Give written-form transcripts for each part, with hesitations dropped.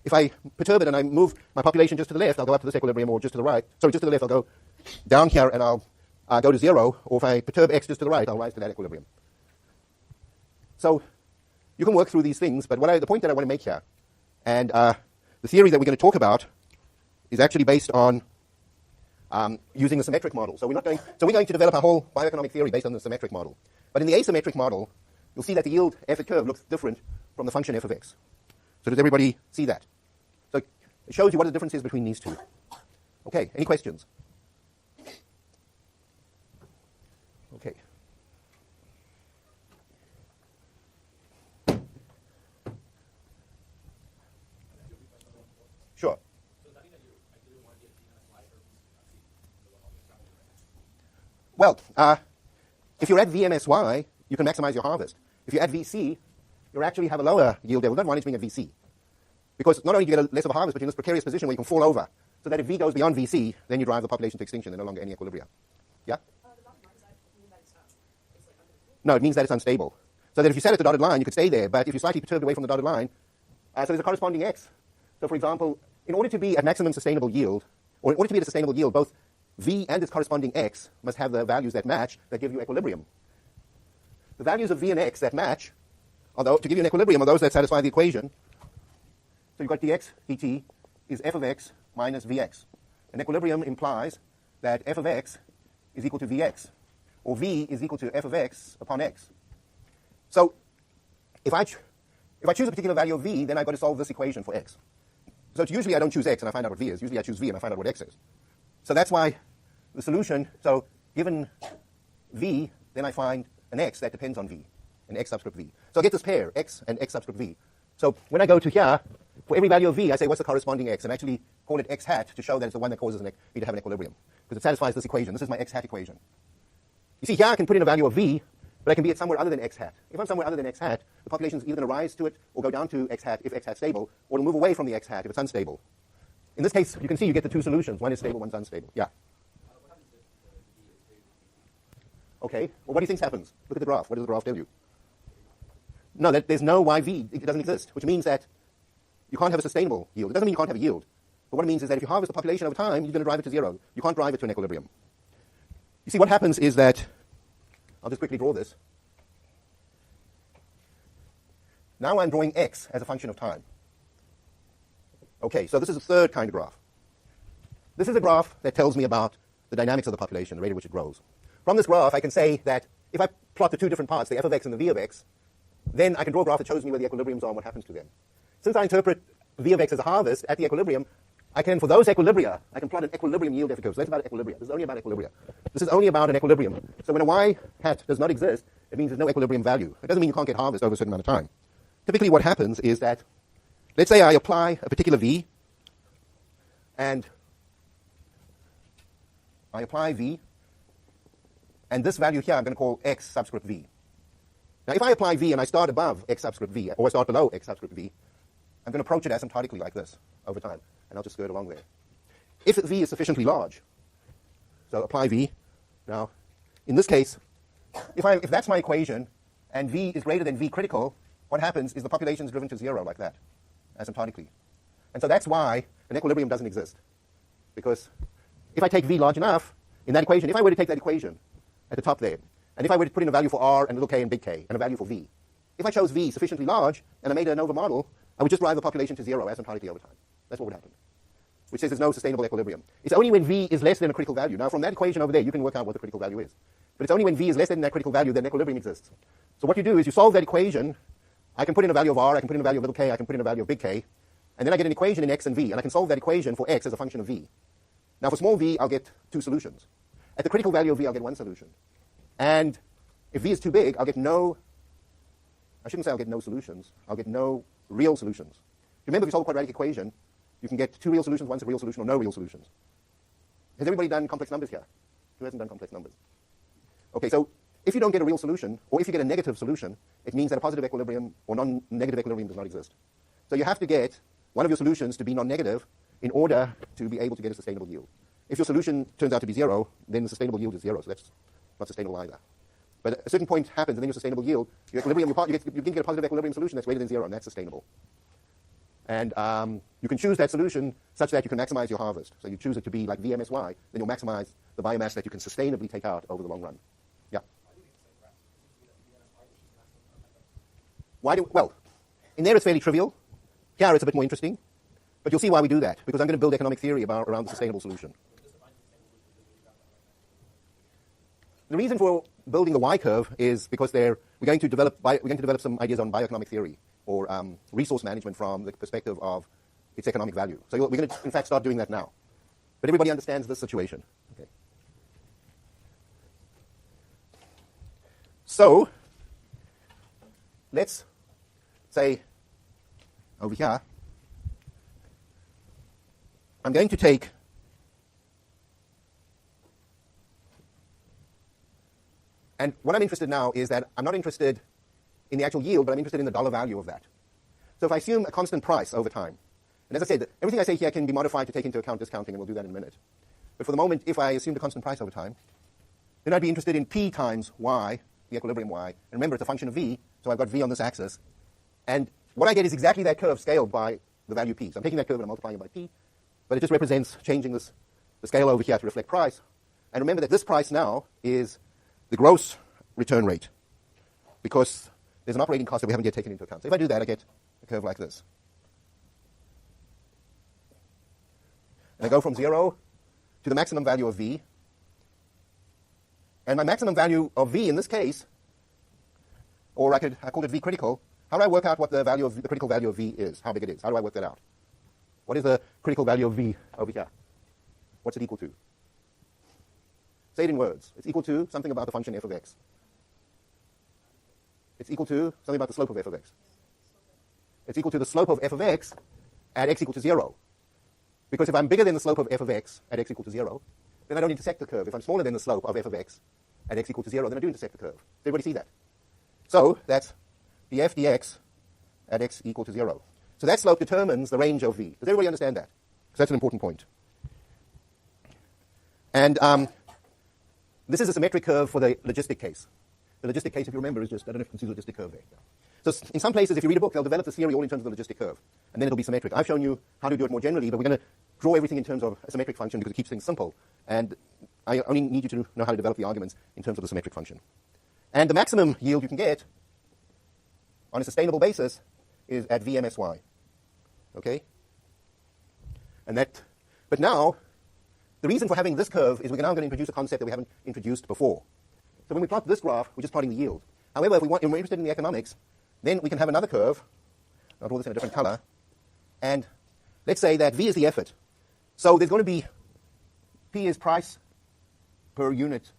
if I perturb it and I move my population just to the left, I'll go up to this equilibrium, or just to the right. Sorry, just to the left, I'll go down here and I'll go to 0. Or if I perturb x just to the right, I'll rise to that equilibrium. So you can work through these things, but the point that I want to make here, and the theory that we're going to talk about, is actually based on using a symmetric model. So we're going to develop a whole bioeconomic theory based on the symmetric model. But in the asymmetric model, you'll see that the yield f at curve looks different from the function f of x. So does everybody see that? So it shows you what the difference is between these two. Okay, any questions? Okay. Sure. Well, if you're at VMSY, you can maximize your harvest. If you're at VC, you actually have a lower yield there. We don't want it being at VC. Because not only do you get less of a harvest, but you're in this precarious position where you can fall over. So that if V goes beyond VC, then you drive the population to extinction. There's no longer any equilibria. Yeah? No, it means that it's unstable. So that if you set at the dotted line, you could stay there. But if you're slightly perturbed away from the dotted line, so there's a corresponding x. So for example, in order to be at maximum sustainable yield, or in order to be at a sustainable yield, both V and its corresponding x must have the values that match, that give you equilibrium. The values of V and x that match, although to give you an equilibrium, are those that satisfy the equation. So you've got dx dt is f of x minus vx. An equilibrium implies that f of x is equal to vx, or v is equal to f of x upon x. So if I choose a particular value of v, then I've got to solve this equation for x. So usually I don't choose x and I find out what v is. Usually I choose v and I find out what x is. So that's why the solution, so given v, then I find an x that depends on v, an x subscript v. So I get this pair, x and x subscript v. So when I go to here, for every value of v, I say what's the corresponding x, and actually call it x hat to show that it's the one that causes me to have an equilibrium, because it satisfies this equation. This is my x hat equation. You see, here I can put in a value of v, but I can be at somewhere other than x hat. If I'm somewhere other than x hat, the population is either going to rise to it or go down to x hat if x hat's stable, or it'll move away from the x hat if it's unstable. In this case, you can see you get the two solutions. One is stable, one's unstable. Yeah. Okay. Well, what do you think happens? Look at the graph. What does the graph tell you? No, that there's no yv. It doesn't exist, which means that you can't have a sustainable yield. It doesn't mean you can't have a yield. But what it means is that if you harvest the population over time, you're going to drive it to 0. You can't drive it to an equilibrium. You see, what happens is that, I'll just quickly draw this. Now I'm drawing x as a function of time. Okay, so this is a third kind of graph. This is a graph that tells me about the dynamics of the population, the rate at which it grows. From this graph, I can say that if I plot the two different parts, the f of x and the v of x, then I can draw a graph that shows me where the equilibriums are and what happens to them. Since I interpret v of x as a harvest at the equilibrium, I can, for those equilibria, I can plot an equilibrium yield f of x. So that's about equilibria. This is only about equilibria. This is only about an equilibrium. So when a y hat does not exist, it means there's no equilibrium value. It doesn't mean you can't get harvest over a certain amount of time. Typically what happens is that, let's say I apply a particular v, and I apply v, and this value here I'm going to call x subscript v. Now if I apply v and I start above x subscript v, or I start below x subscript v, I'm going to approach it asymptotically like this over time, and I'll just skirt along there. If v is sufficiently large, so apply v. Now, in this case, if that's my equation, and v is greater than v critical, what happens is the population is driven to 0 like that, asymptotically. And so that's why an equilibrium doesn't exist. Because if I take v large enough, in that equation, if I were to take that equation at the top there, and if I were to put in a value for r and little k and big K, and a value for v, if I chose v sufficiently large, and I made an ANOVA model, I would just drive the population to 0 asymptotically over time. That's what would happen. Which says there's no sustainable equilibrium. It's only when v is less than a critical value. Now from that equation over there, you can work out what the critical value is. But it's only when v is less than that critical value that an equilibrium exists. So what you do is you solve that equation. I can put in a value of r, I can put in a value of little k, I can put in a value of big K, and then I get an equation in x and v, and I can solve that equation for x as a function of v. Now for small v, I'll get two solutions. At the critical value of v, I'll get one solution. And if v is too big, I'll get no, I shouldn't say I'll get no solutions, I'll get no real solutions. Remember, if you solve a quadratic equation, you can get two real solutions, one's a real solution, or no real solutions. Has everybody done complex numbers here? Who hasn't done complex numbers? Okay, so if you don't get a real solution, or if you get a negative solution, it means that a positive equilibrium or non-negative equilibrium does not exist. So you have to get one of your solutions to be non-negative in order to be able to get a sustainable yield. If your solution turns out to be 0, then the sustainable yield is 0, so that's not sustainable either. But a certain point happens, and then your sustainable yield, your equilibrium, you can get a positive equilibrium solution that's greater than 0, and that's sustainable. And you can choose that solution such that you can maximize your harvest. So you choose it to be like VMSY, then you'll maximize the biomass that you can sustainably take out over the long run. Yeah. Well, in there it's fairly trivial. Here it's a bit more interesting. But you'll see why we do that, because I'm going to build economic theory around the sustainable solution. The reason for building the Y curve is because we're going to develop some ideas on bioeconomic theory, or resource management from the perspective of its economic value. So we're going to, in fact, start doing that now. But everybody understands this situation. Okay. So let's say over here, I'm going to take and what I'm interested now is that I'm not interested in the actual yield, but I'm interested in the dollar value of that. So if I assume a constant price over time, and as I said, everything I say here can be modified to take into account discounting, and we'll do that in a minute. But for the moment, if I assume the constant price over time, then I'd be interested in P times Y, the equilibrium Y. And remember, it's a function of V, so I've got V on this axis. And what I get is exactly that curve scaled by the value P. So I'm taking that curve and I'm multiplying it by P, but it just represents changing the scale over here to reflect price. And remember that this price now is the gross return rate, because there's an operating cost that we haven't yet taken into account. So if I do that, I get a curve like this. And I go from 0 to the maximum value of V. And my maximum value of V in this case, or I called it V critical. How do I work out what the critical value of V is, how big it is? How do I work that out? What is the critical value of V over here? What's it equal to? Say it in words. It's equal to something about the function f of x. It's equal to something about the slope of f of x. It's equal to the slope of f of x at x equal to 0. Because if I'm bigger than the slope of f of x at x equal to 0, then I don't intersect the curve. If I'm smaller than the slope of f of x at x equal to 0, then I do intersect the curve. Does everybody see that? So that's df dx at x equal to 0. So that slope determines the range of v. Does everybody understand that? Because that's an important point. And this is a symmetric curve for the logistic case. The logistic case, if you remember, is just, I don't know if you can see the logistic curve there. So in some places, if you read a book, they'll develop the theory all in terms of the logistic curve. And then it'll be symmetric. I've shown you how to do it more generally, but we're going to draw everything in terms of a symmetric function because it keeps things simple. And I only need you to know how to develop the arguments in terms of the symmetric function. And the maximum yield you can get on a sustainable basis is at VMSY. Okay? And but now, the reason for having this curve is we're now going to introduce a concept that we haven't introduced before. So when we plot this graph, we're just plotting the yield. However, if we're interested in the economics, then we can have another curve. I'll draw this in a different color. And let's say that V is the effort. So there's going to be P is price per unit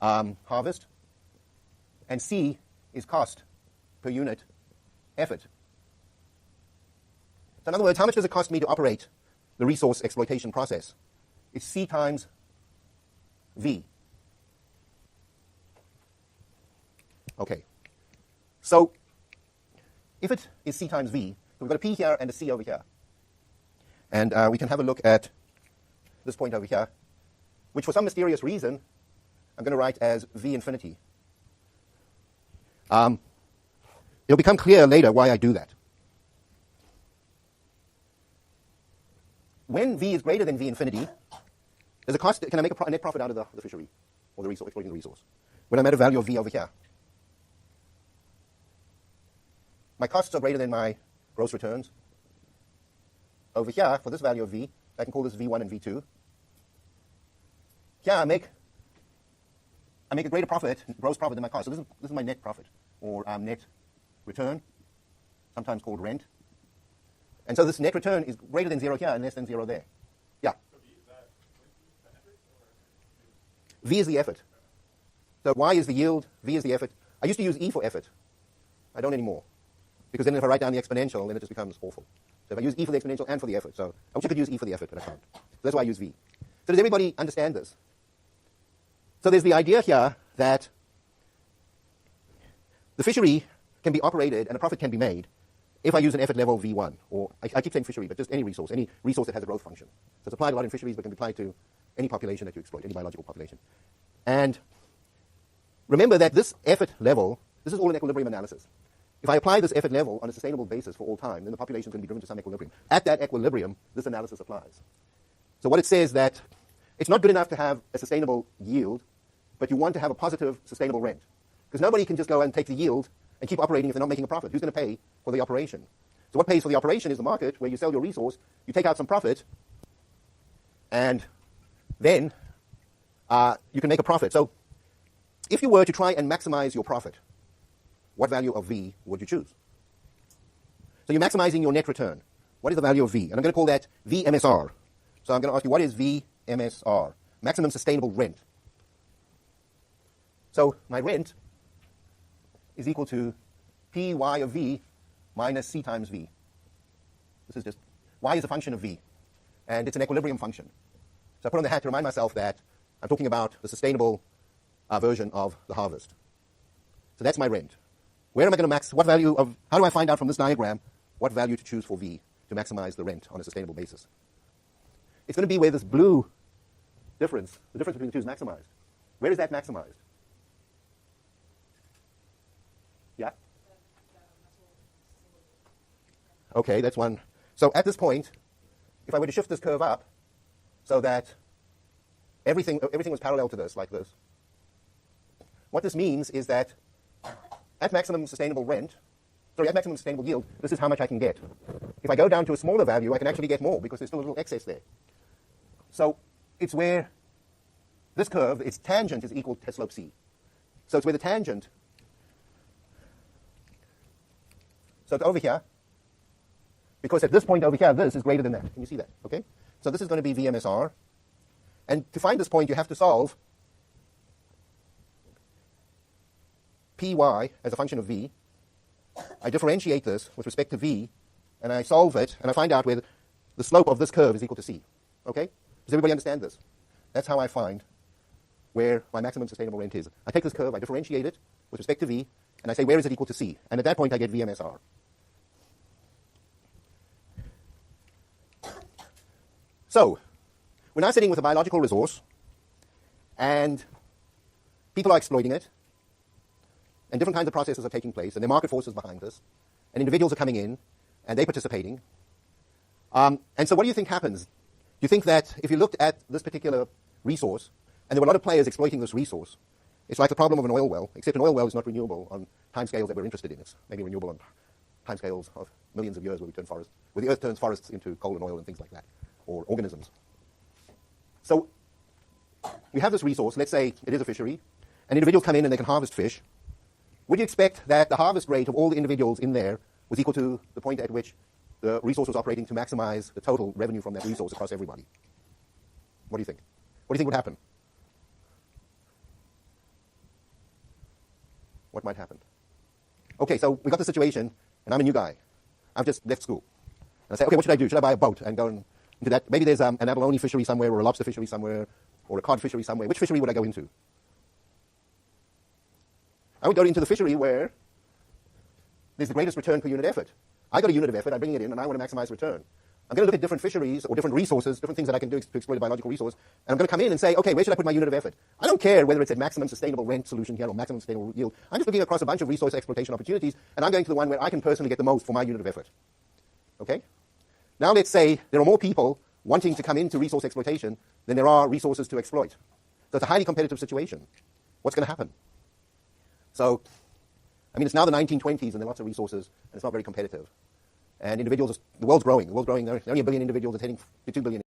harvest, and C is cost per unit effort. So in other words, how much does it cost me to operate the resource exploitation process? It's C times V. Okay. So if it is C times V, so we've got a P here and a C over here. And we can have a look at this point over here, which for some mysterious reason, I'm going to write as V infinity. It'll become clear later why I do that. When V is greater than V infinity, there's a cost. Can I make a net profit out of the fishery or the resource, exploiting the resource? When I'm at a value of V over here. My costs are greater than my gross returns. Over here, for this value of V, I can call this V1 and V2. Here I make a greater profit, gross profit than my cost. So this is my net profit, or net return, sometimes called rent. And so this net return is greater than 0 here and less than 0 there. Yeah. So is that the effort, or? V is the effort. So Y is the yield, V is the effort. I used to use E for effort. I don't anymore. Because then if I write down the exponential, then it just becomes awful. So if I use E for the exponential and for the effort. So I wish I could use E for the effort, but I can't. So that's why I use V. So does everybody understand this? So there's the idea here that the fishery can be operated and a profit can be made if I use an effort level V1, or I keep saying fishery, but just any resource that has a growth function. So it's applied a lot in fisheries, but can be applied to any population that you exploit, any biological population. And remember that this effort level, this is all an equilibrium analysis. if I apply this effort level on a sustainable basis for all time, then the population is going to be driven to some equilibrium. At that equilibrium, this analysis applies. So what it says that it's not good enough to have a sustainable yield, but you want to have a positive, sustainable rent. Because nobody can just go and take the yield and keep operating if they're not making a profit. Who's going to pay for the operation? So what pays for the operation is the market, where you sell your resource, you take out some profit, and then you can make a profit. So if you were to try and maximize your profit, what value of V would you choose? So you're maximizing your net return. What is the value of V? And I'm going to call that VMSR. So I'm going to ask you, what is VMSR? Maximum sustainable rent. So my rent is equal to PY of V minus C times V. This is just, Y is a function of V, and it's an equilibrium function. So I put on the hat to remind myself that I'm talking about the sustainable version of the harvest. So that's my rent. Where am I going to max, what value of, how do I find out from this diagram what value to choose for V to maximize the rent on a sustainable basis? It's going to be where this blue difference, the difference between the two, is maximized. Where is that maximized? Yeah? Okay, that's one. So at this point, if I were to shift this curve up so that everything was parallel to this, like this, what this means is that at maximum sustainable rent, sorry, at maximum sustainable yield, this is how much I can get. If I go down to a smaller value, I can actually get more because there's still a little excess there. So it's where this curve, its tangent is equal to slope C. So it's where the tangent, so it's over here, because at this point over here, this is greater than that. Can you see that? Okay? So this is going to be VMSR. And to find this point, you have to solve PY as a function of V. I differentiate this with respect to V, and I solve it, and I find out where the slope of this curve is equal to C. Okay? Does everybody understand this? That's how I find where my maximum sustainable rent is. I take this curve, I differentiate it with respect to V, and I say, where is it equal to C? And at that point, I get VMSR. So, we're now sitting with a biological resource, and people are exploiting it, and different kinds of processes are taking place, and there are market forces behind this, and individuals are coming in, and they're participating. And so what do you think happens? Do you think that if you looked at this particular resource, and there were a lot of players exploiting this resource, it's like the problem of an oil well, except an oil well is not renewable on timescales that we're interested in. It's maybe renewable on timescales of millions of years where the earth turns forests into coal and oil and things like that, or organisms. So we have this resource, let's say it is a fishery, and individuals come in and they can harvest fish. Would you expect that the harvest rate of all the individuals in there was equal to the point at which the resource was operating to maximize the total revenue from that resource across everybody? What do you think? What do you think would happen? What might happen? Okay, so we got the situation, and I'm a new guy. I've just left school. And I say, okay, what should I do? Should I buy a boat and go into that? Maybe there's an abalone fishery somewhere, or a lobster fishery somewhere, or a cod fishery somewhere. Which fishery would I go into? I would go into the fishery where there's the greatest return per unit effort. I got a unit of effort, I'm bringing it in, and I want to maximize return. I'm going to look at different fisheries or different resources, different things that I can do to exploit a biological resource, and I'm going to come in and say, okay, where should I put my unit of effort? I don't care whether it's a maximum sustainable rent solution here or maximum sustainable yield. I'm just looking across a bunch of resource exploitation opportunities, and I'm going to the one where I can personally get the most for my unit of effort. Okay? Now let's say there are more people wanting to come into resource exploitation than there are resources to exploit. So it's a highly competitive situation. What's going to happen? So, I mean, it's now the 1920s, and there are lots of resources, and it's not very competitive. And individuals, the world's growing. There are only 1 billion individuals. It's heading to 2 billion